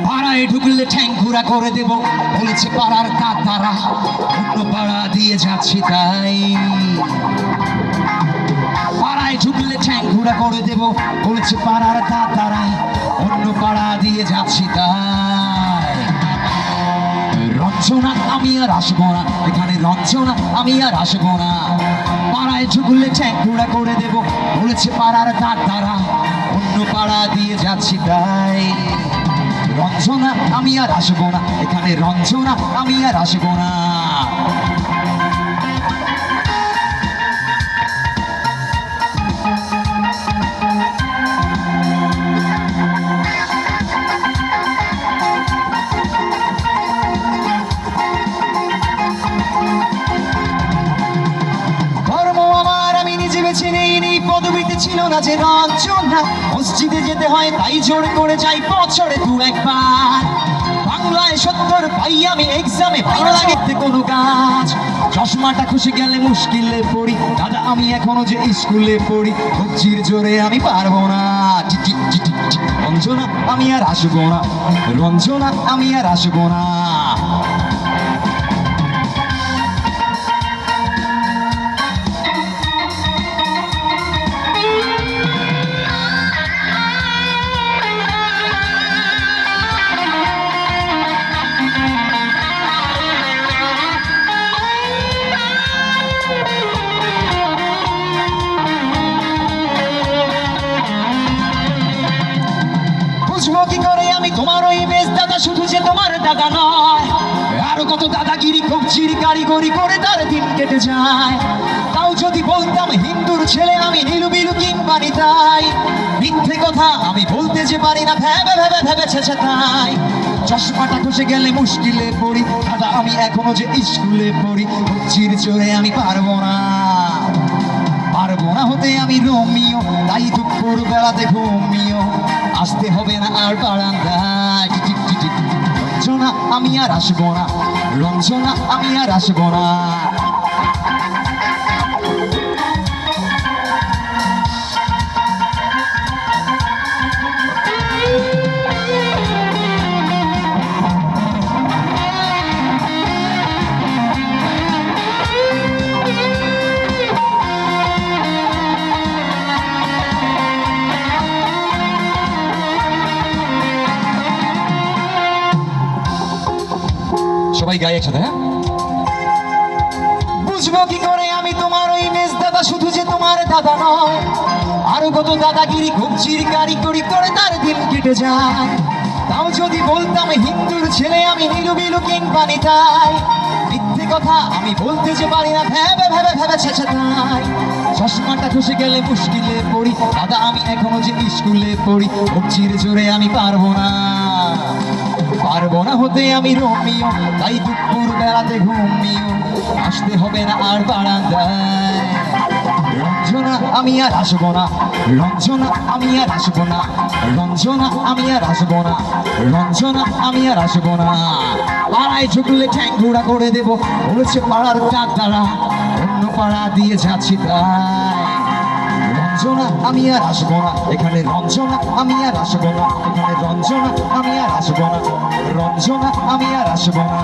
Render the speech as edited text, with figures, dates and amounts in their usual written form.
পাড়ায় ঢুকলে ঠ্যাং ঘুরা করে দেব বলেছে পাড়ার দাদারা, অন্য পাড়া দিয়ে যাচ্ছি তাই। পাড়ায় ঢুকলে ঠ্যাং ঘুরা করে দেব বলেছে পাড়ার দাদারা, অন্য পাড়া দিয়ে যাচ্ছি তাই। রঞ্জনা আমি আর আসবো না এখানে, রঞ্জনা আমি আর আসবো না। পাড়ায় ঢুকলে ঠ্যাং ঘুরা করে দেব বলেছে পাড়ার দাদারা, অন্য পাড়া দিয়ে যাচ্ছি তাই। রঞ্জনা আমি আর আসবো না এখানে, রঞ্জনা আমি আর আসবো না। পদবিতে ছিল না যে রঞ্জনা, মসজিদে যেতে হয় তাই জোর করে যাই বছরে দু একবার। বাংলায় 70 পাই আমি এক্সামে, ভালো লাগে কোনো কাজ। চশমাটা খুশি গেলে মুশকিলে পড়ি দাদা, আমি এখনো যে স্কুলে পড়ি, কবজির জোরে আমি পারবো না। রঞ্জনা আমি আর আসবো না, রঞ্জনা আমি আর আসবো না। বুঝবো কি করে আমি তোমার ওই বেশ দাদা, শুধু যে তোমার দাদা নয়, আরো কত দাদাগিরি কবজির কারিগরি করে তার দিন কেটে যায়। তাও যদি বলতাম হিন্দুর ছেলে আমি, নীলু বিলু কিংবা নিতাই, মিথ্যে কথা আমি বলতে যে পারি না, ভেবে ভেবে ভেবেছে তাই। চশমাটা খসে গেলে মুশকিলে পড়ি দাদা, আমি এখনো যে স্কুলে পড়ি, কবজির জোরে আমি পারবো না। পারবো না হতে আমি রোমিও, তাই দুপুর বেলাতে ঘুমিও, আসতে হবে না আর বারান্দায়। রঞ্জনা আমি আর আসবো না, রঞ্জনা আমি আর আসবো না। সবাই গায়ে একসাথে, হ্যাঁ? বুঝবো কি করে আমি তোমার ওই মেজ দাদা, শুধু যে তোমার দাদা নয়, আরো কত দাদাগিরি কবজির কারিগরি করে তার দিন কেটে যায়। তাও যদি বলতাম হিন্দুর ছেলে আমি, নীলু বিলু কিংবা নিতাই, মিথ্যে কথা আমি বলতে যে পারি না, ভেবে ভেবে ভেবেছে তাই। চশমাটা খসে গেলে মুশকিলে পড়ি দাদা, আমি এখনো যে স্কুলে পড়ি, কবজির জোরে আমি পারবো না। পারবো না হতে আমি রোমিও, তাই দুপুর বেলাতে ঘুমিও, আসতে হবে না আর বারান্দায়। রঞ্জনা আমি আর আসবো না, রঞ্জনা আমি আর আসবো না, রঞ্জনা আমি আর আসবো না, রঞ্জনা আমি আর আসবো না। পাড়ায় ঢুকলে ঠ্যাং ঘোড়া করে দেব বলেছে পাড়ার দাদারা, অন্য পাড়া দিয়ে যাচ্ছি তাই। রঞ্জনা আমি আর আসবো না এখানে, রঞ্জনা আমি আর আসবো না এখানে, রঞ্জনা আমি আর আসবো না, রঞ্জনা আমি আর আসবো না।